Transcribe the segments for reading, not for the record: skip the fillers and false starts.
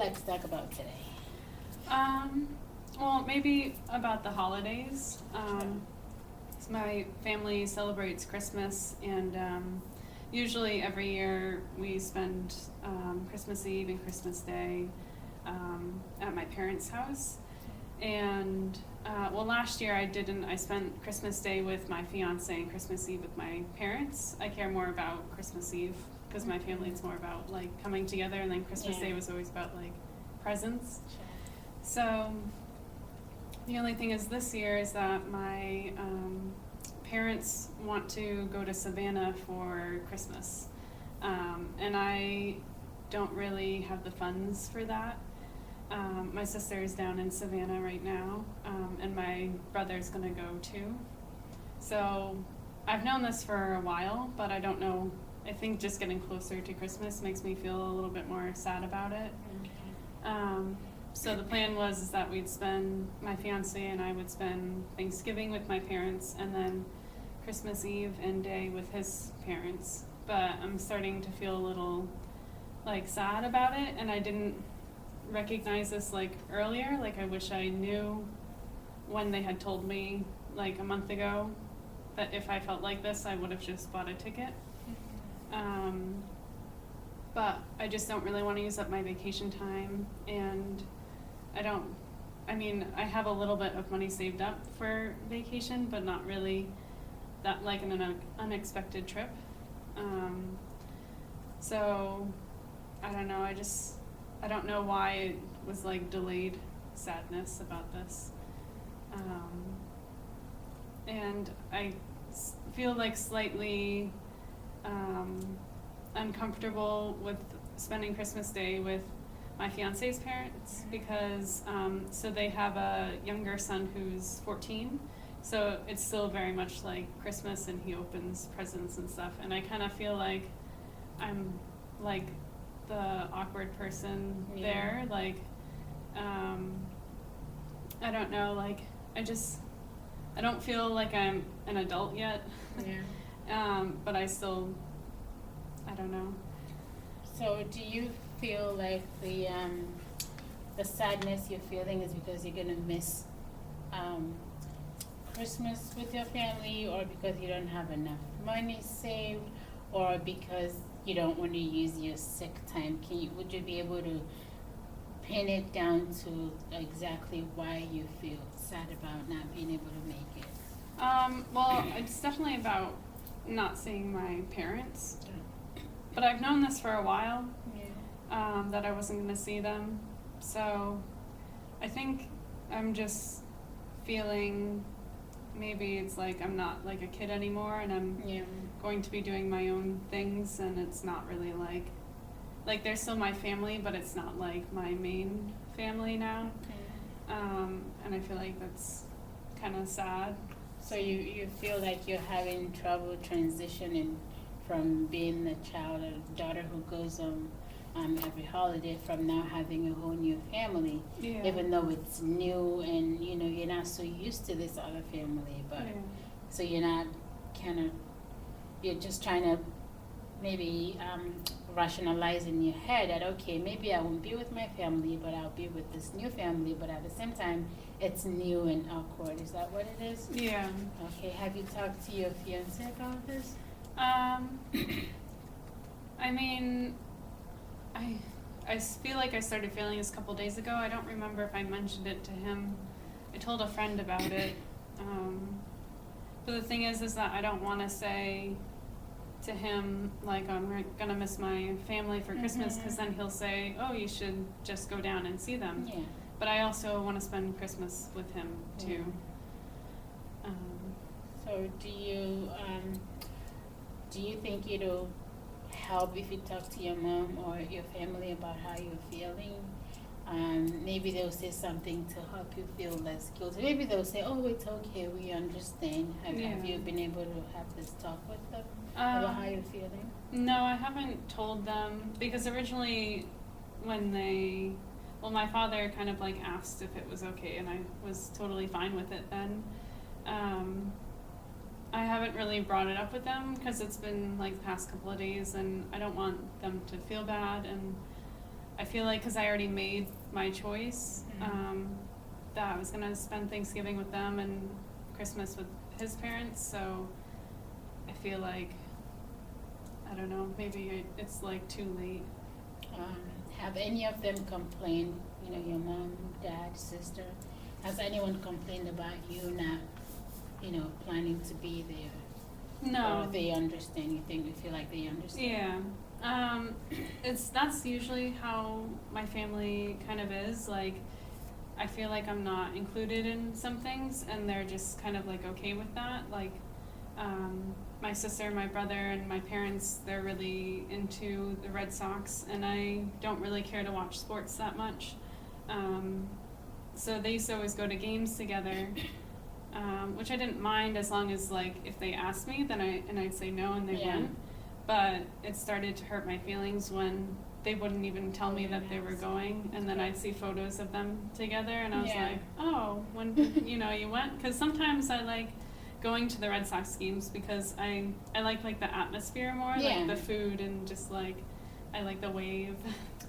like to talk about today? Well, maybe about the holidays. Sure. So my family celebrates Christmas, and usually every year we spend Christmas Eve and Christmas Day at my parents' house. And well, last year I didn't. I spent Christmas Day with my fiance and Christmas Eve with my parents. I care more about Christmas Eve because my family is more about like coming together, and then Christmas Yeah. Day was always about like presents. Sure. So the only thing is this year is that my parents want to go to Savannah for Christmas, and I don't really have the funds for that. My sister is down in Savannah right now, and my brother's gonna go too. So I've known this for a while, but I don't know. I think just getting closer to Christmas makes me feel a little bit more sad about it. Okay. So the plan was that my fiance and I would spend Thanksgiving with my parents and then Christmas Eve and Day with his parents. But I'm starting to feel a little like sad about it, and I didn't recognize this like earlier. Like I wish I knew when they had told me like a month ago that if I felt like this I would have just bought a ticket. But I just don't really want to use up my vacation time, and I have a little bit of money saved up for vacation, but not really that like an unexpected trip. So I don't know, I don't know why it was like delayed sadness about this. And I feel like slightly uncomfortable with spending Christmas Day with my fiance's parents because so they have a younger son who's 14, so it's still very much like Christmas and he opens presents and stuff, and I kind of feel like I'm like the awkward person there, like I don't know, like I don't feel like I'm an adult yet. But I don't know. So do you feel like the sadness you're feeling is because you're gonna miss Christmas with your family, or because you don't have enough money saved, or because you don't want to use your sick time? Would you be able to pin it down to exactly why you feel sad about not being able to make it? Well, it's definitely about not seeing my parents. But I've known this for a while, that I wasn't going to see them. So I think I'm just feeling maybe it's like I'm not like a kid anymore, and I'm going to be doing my own things, and it's not really like they're still my family, but it's not like my main family now. And I feel like that's kind of sad. So you feel like you're having trouble transitioning from being the child or daughter who goes every holiday, from now having a whole new family, even though it's new and you're not so used to this other family, but so you're not you're just trying to maybe rationalize in your head that okay, maybe I won't be with my family, but I'll be with this new family, but at the same time it's new and awkward. Is that what it is? Yeah. Okay, have you talked to your fiance about this? I mean, I feel like I started feeling this a couple days ago. I don't remember if I mentioned it to him. I told a friend about it. But the thing is that I don't want to say to him like I'm gonna miss my family for Christmas, because then he'll say, oh, you should just go down and see them. Yeah. But I also want to spend Christmas with him too. So do you think it'll help if you talk to your mom or your family about how you're feeling? Maybe they'll say something to help you feel less guilty. Maybe they'll say, oh, it's okay, we understand. Have you been able to have this talk with them about how you're feeling? No, I haven't told them, because originally when my father kind of like asked if it was okay, and I was totally fine with it then. I haven't really brought it up with them because it's been like the past couple of days, and I don't want them to feel bad, and I feel like because I already made my choice, that I was going to spend Thanksgiving with them and Christmas with his parents, so I feel like, I don't know, maybe it's like too late. Have any of them complained, you know, your mom, dad, sister, has anyone complained about you not, you know, planning to be there? No. Or they understand, you think, you feel like they understand? Yeah. That's usually how my family kind of is. Like, I feel like I'm not included in some things, and they're just kind of like okay with that. Like, my sister, my brother, and my parents, they're really into the Red Sox, and I don't really care to watch sports that much. So they used to always go to games together, which I didn't mind as long as, like, if they asked me, then I'd say no and they wouldn't. But it started to hurt my feelings when they wouldn't even tell me that they were going, and then I'd see photos of them together, and I was like, oh, when you know, you went? Because sometimes I like going to the Red Sox games because I like the atmosphere more, like the food, and just like I like the wave.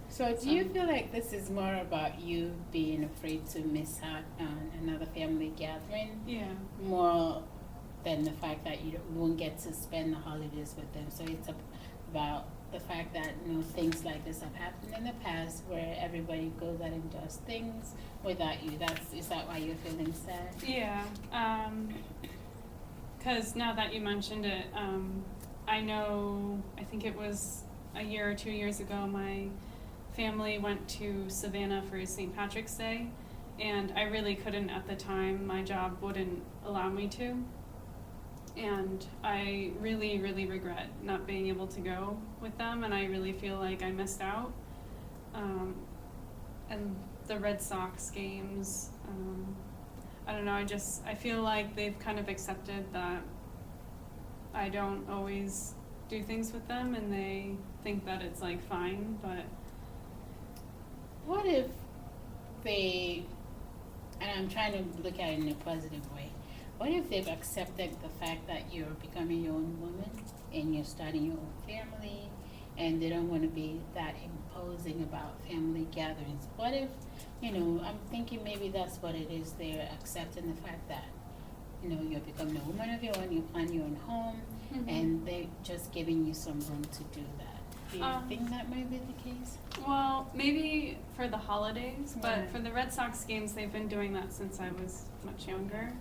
So do you feel like this is more about you being afraid to miss out on another family gathering? Yeah. More than the fact that you won't get to spend the holidays with them. So it's about the fact that, you know, things like this have happened in the past where everybody goes out and does things without you. Is that why you're feeling sad? Yeah. Because now that you mentioned it, I think it was a year or 2 years ago, my family went to Savannah for St. Patrick's Day, and I really couldn't at the time. My job wouldn't allow me to. And I really, really regret not being able to go with them, and I really feel like I missed out. And the Red Sox games, I don't know, I feel like they've kind of accepted that I don't always do things with them, and they think that it's like fine, but... What if they, and I'm trying to look at it in a positive way, what if they've accepted the fact that you're becoming your own woman and you're starting your own family, and they don't want to be that imposing about family gatherings? What if, you know, I'm thinking maybe that's what it is, they're accepting the fact that, you know, you're becoming a woman of your own, you plan your own home, and they're just giving you some room to do that. Do you think that might be the case? Well, maybe for the holidays, but for the Red Sox games, they've been doing that since I was much younger.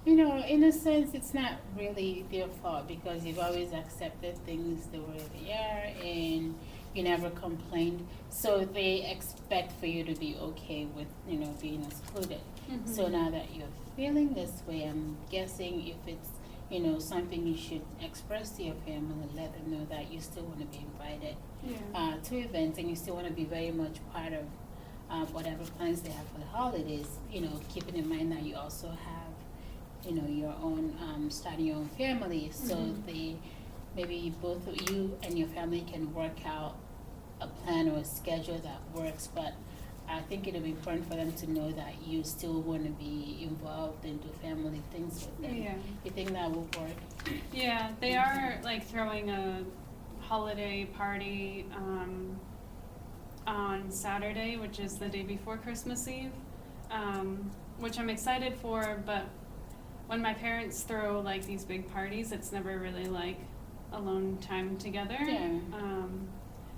You know, in a sense, it's not really their fault because you've always accepted things the way they are and you never complained. So they expect for you to be okay with, you know, being excluded. So now that you're feeling this way, I'm guessing if it's, you know, something you should express to your family, let them know that you still want to be invited to events and you still want to be very much part of whatever plans they have for the holidays, you know, keeping in mind that you also have, you know, your own, starting your own family. So they, maybe both of you and your family can work out a plan or a schedule that works, but I think it'll be important for them to know that you still want to be involved and do family things with them. You think that will work? Yeah, they are like throwing a holiday party on Saturday, which is the day before Christmas Eve, which I'm excited for, but when my parents throw like these big parties, it's never really like alone time together.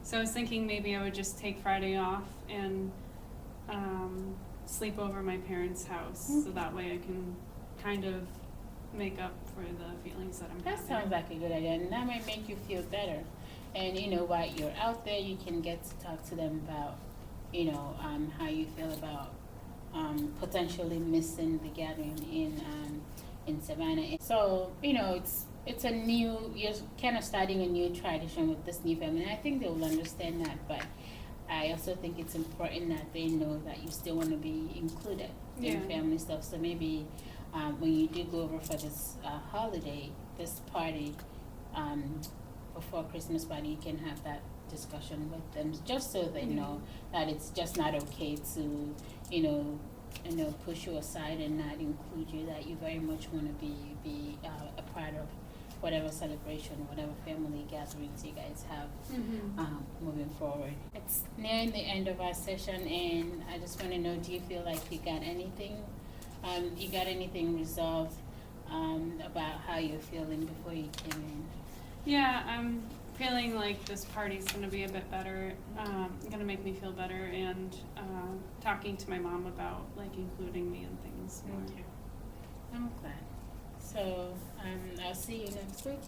So I was thinking maybe I would just take Friday off and sleep over my parents' house, so that way I can kind of make up for the feelings that I'm having. That sounds like a good idea, and that might make you feel better. And you know, while you're out there, you can get to talk to them about, you know, how you feel about potentially missing the gathering in Savannah. So you know, it's a new, you're kind of starting a new tradition with this new family, and I think they will understand that. But I also think it's important that they know that you still want to be included in family stuff. So maybe when you do go over for this holiday, this party, before Christmas party, you can have that discussion with them, just so they know that it's just not okay to, you know, push you aside and not include you. That you very much want to be a part of whatever celebration, whatever family gatherings you guys have moving forward. It's nearing the end of our session, and I just want to know, do you feel like you got anything resolved about how you're feeling before you came in? Yeah, I'm feeling like this party's gonna be a bit better, gonna make me feel better, and talking to my mom about like including me in things more. Okay. I'm glad. So I'll see you next week.